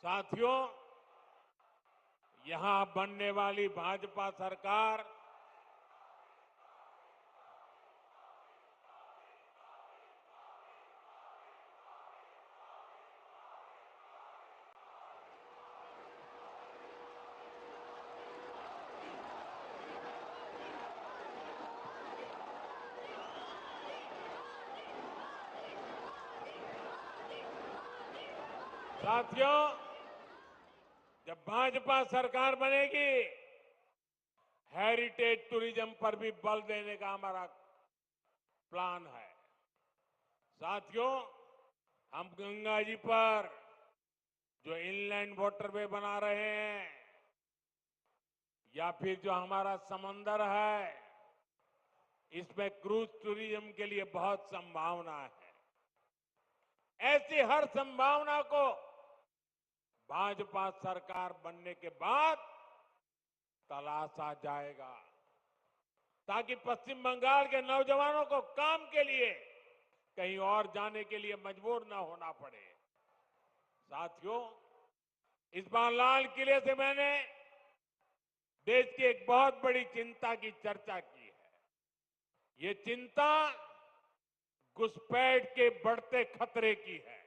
साथियों, यहां बनने वाली भाजपा सरकार साथियों, जब भाजपा सरकार बनेगी, हेरिटेज टूरिज्म पर भी बल देने का हमारा प्लान है। साथियों, हम गंगा जी पर जो इनलैंड वाटरवे बना रहे हैं या फिर जो हमारा समंदर है, इसमें क्रूज टूरिज्म के लिए बहुत संभावना है। ऐसी हर संभावना को भाजपा सरकार बनने के बाद तलाशा जाएगा, ताकि पश्चिम बंगाल के नौजवानों को काम के लिए कहीं और जाने के लिए मजबूर न होना पड़े। साथियों, इस बार लाल किले से मैंने देश की एक बहुत बड़ी चिंता की चर्चा की है। ये चिंता घुसपैठ के बढ़ते खतरे की है।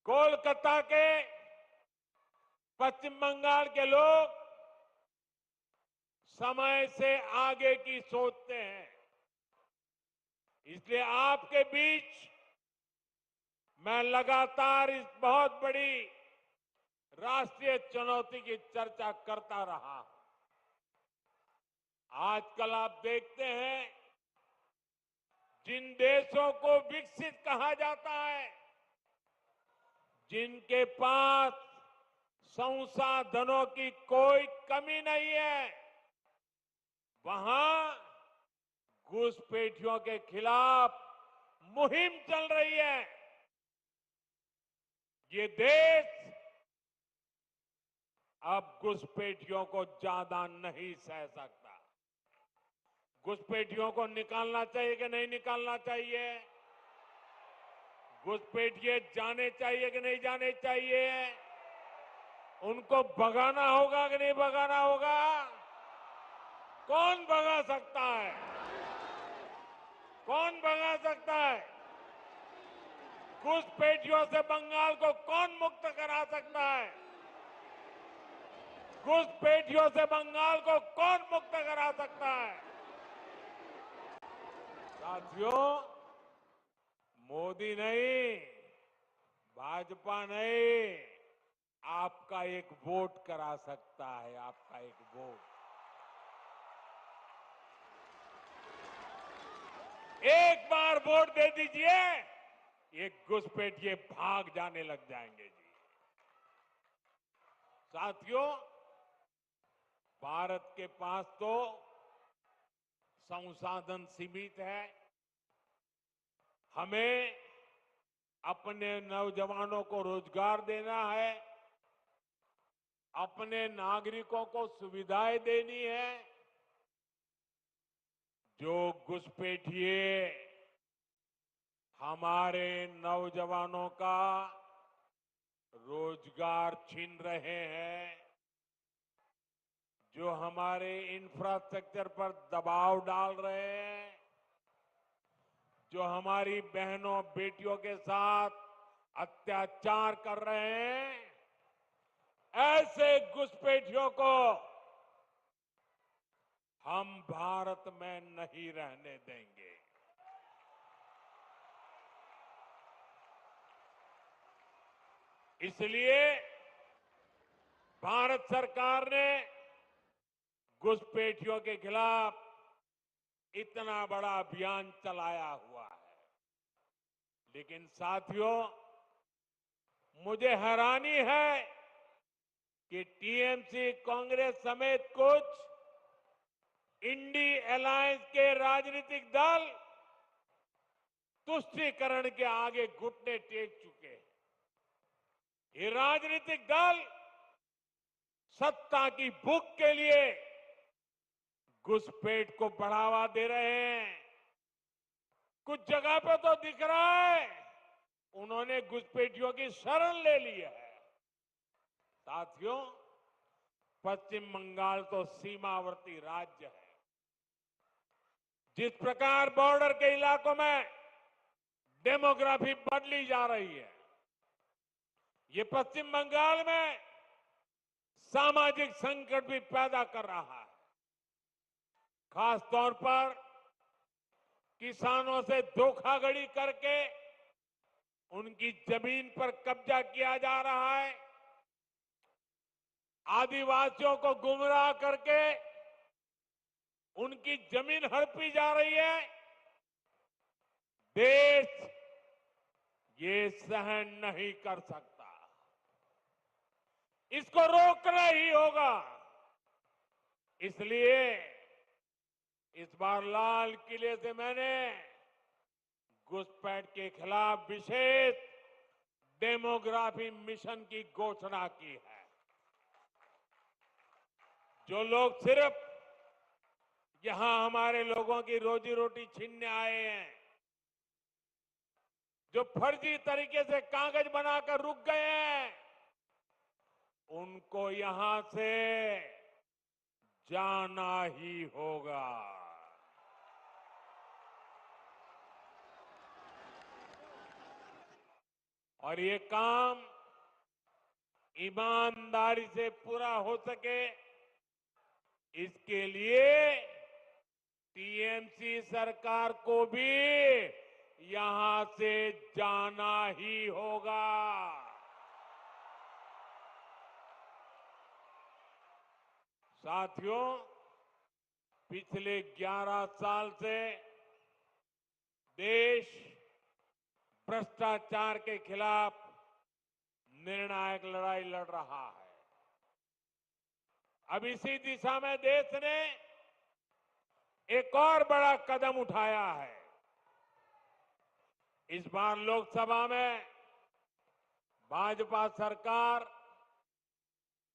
कोलकाता के, पश्चिम बंगाल के लोग समय से आगे की सोचते हैं। इसलिए आपके बीच मैं लगातार इस बहुत बड़ी राष्ट्रीय चुनौती की चर्चा करता रहा हूं। आजकल आप देखते हैं, जिन देशों को विकसित कहा जाता है, जिनके पास संसाधनों की कोई कमी नहीं है, वहां घुसपैठियों के खिलाफ मुहिम चल रही है। ये देश अब घुसपैठियों को ज्यादा नहीं सह सकता। घुसपैठियों को निकालना चाहिए कि नहीं निकालना चाहिए? घुसपैठिए जाने चाहिए कि नहीं जाने चाहिए? उनको भगाना होगा कि नहीं भगाना होगा? कौन भगा सकता है? कौन भगा सकता है? घुसपैठियों से बंगाल को कौन मुक्त करा सकता है? घुसपैठियों से बंगाल को कौन मुक्त करा सकता है? साथियों, मोदी नहीं, भाजपा नहीं, आपका एक वोट करा सकता है। आपका एक वोट, एक बार वोट दे दीजिए, ये घुसपैठिए भाग जाने लग जाएंगे जी। साथियों, भारत के पास तो संसाधन सीमित है। हमें अपने नौजवानों को रोजगार देना है, अपने नागरिकों को सुविधाएं देनी है। जो घुसपैठिए हमारे नौजवानों का रोजगार छीन रहे हैं, जो हमारे इंफ्रास्ट्रक्चर पर दबाव डाल रहे हैं, जो हमारी बहनों बेटियों के साथ अत्याचार कर रहे हैं, ऐसे घुसपैठियों को हम भारत में नहीं रहने देंगे। इसलिए भारत सरकार ने घुसपैठियों के खिलाफ इतना बड़ा अभियान चलाया हुआ है। लेकिन साथियों, मुझे हैरानी है कि टीएमसी, कांग्रेस समेत कुछ इंडी अलायंस के राजनीतिक दल तुष्टीकरण के आगे घुटने टेक चुके हैं। ये राजनीतिक दल सत्ता की भूख के लिए घुसपैठ को बढ़ावा दे रहे हैं। कुछ जगह पे तो दिख रहा है उन्होंने उन्होंने घुसपैठियों की शरण ले ली है। साथियों, पश्चिम बंगाल तो सीमावर्ती राज्य है। जिस प्रकार बॉर्डर के इलाकों में डेमोग्राफी बदली जा रही है, ये पश्चिम बंगाल में सामाजिक संकट भी पैदा कर रहा है। खास तौर पर किसानों से धोखाधड़ी करके उनकी जमीन पर कब्जा किया जा रहा है। आदिवासियों को गुमराह करके उनकी जमीन हड़पी जा रही है। देश ये सहन नहीं कर सकता। इसको रोकना ही होगा। इसलिए इस बार लाल किले से मैंने घुसपैठ के खिलाफ विशेष डेमोग्राफी मिशन की घोषणा की है। जो लोग सिर्फ यहां हमारे लोगों की रोजी रोटी छीनने आए हैं, जो फर्जी तरीके से कागज बनाकर रुक गए हैं, उनको यहां से जाना ही होगा। और ये काम ईमानदारी से पूरा हो सके, इसके लिए टीएमसी सरकार को भी यहां से जाना ही होगा। साथियों, पिछले 11 साल से देश भ्रष्टाचार के खिलाफ निर्णायक लड़ाई लड़ रहा है। अब इसी दिशा में देश ने एक और बड़ा कदम उठाया है। इस बार लोकसभा में भाजपा सरकार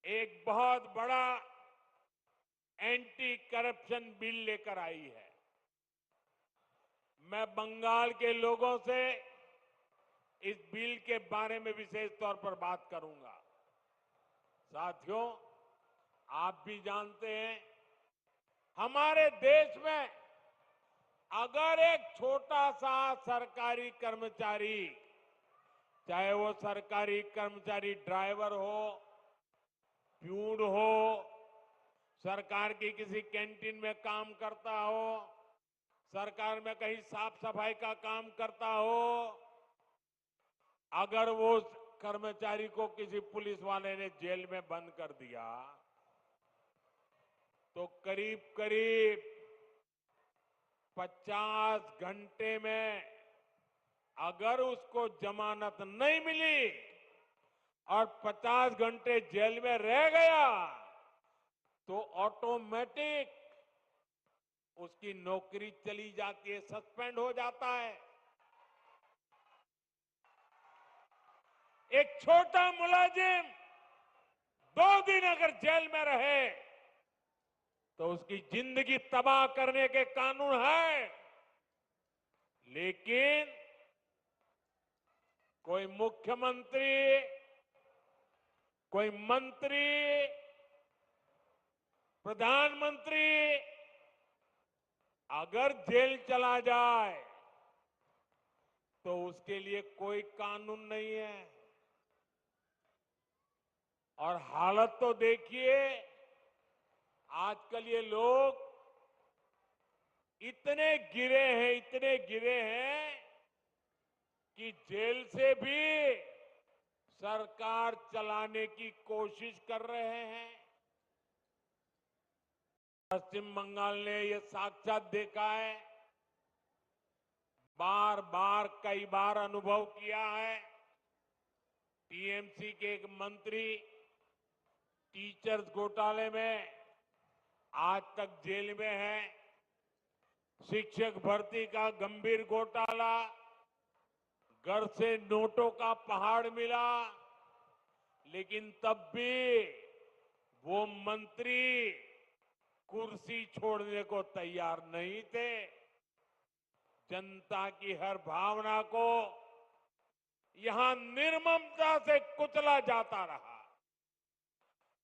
एक बहुत बड़ा एंटी करप्शन बिल लेकर आई है। मैं बंगाल के लोगों से इस बिल के बारे में विशेष तौर पर बात करूंगा। साथियों, आप भी जानते हैं, हमारे देश में अगर एक छोटा सा सरकारी कर्मचारी, चाहे वो सरकारी कर्मचारी ड्राइवर हो, प्यून हो, सरकार की किसी कैंटीन में काम करता हो, सरकार में कहीं साफ सफाई का काम करता हो, अगर वो कर्मचारी को किसी पुलिस वाले ने जेल में बंद कर दिया, तो करीब करीब 50 घंटे में अगर उसको जमानत नहीं मिली और 50 घंटे जेल में रह गया, तो ऑटोमेटिक उसकी नौकरी चली जाती है, सस्पेंड हो जाता है। एक छोटा मुलाजिम 2 दिन अगर जेल में रहे तो उसकी जिंदगी तबाह करने के कानून है। लेकिन कोई मुख्यमंत्री, कोई मंत्री, प्रधानमंत्री अगर जेल चला जाए तो उसके लिए कोई कानून नहीं है। और हालत तो देखिए, आजकल ये लोग इतने गिरे हैं कि जेल से भी सरकार चलाने की कोशिश कर रहे हैं। पश्चिम बंगाल ने ये साक्षात देखा है, बार बार कई बार अनुभव किया है। टीएमसी के एक मंत्री टीचर्स घोटाले में आज तक जेल में है। शिक्षक भर्ती का गंभीर घोटाला, घर से नोटों का पहाड़ मिला, लेकिन तब भी वो मंत्री कुर्सी छोड़ने को तैयार नहीं थे। जनता की हर भावना को यहां निर्ममता से कुचला जाता रहा।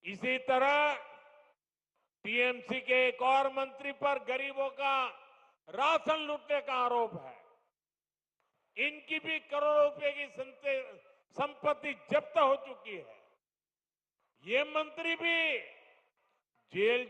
इसी तरह टीएमसी के एक और मंत्री पर गरीबों का राशन लूटने का आरोप है। इनकी भी करोड़ों रुपए की संपत्ति जब्त हो चुकी है। ये मंत्री भी जेल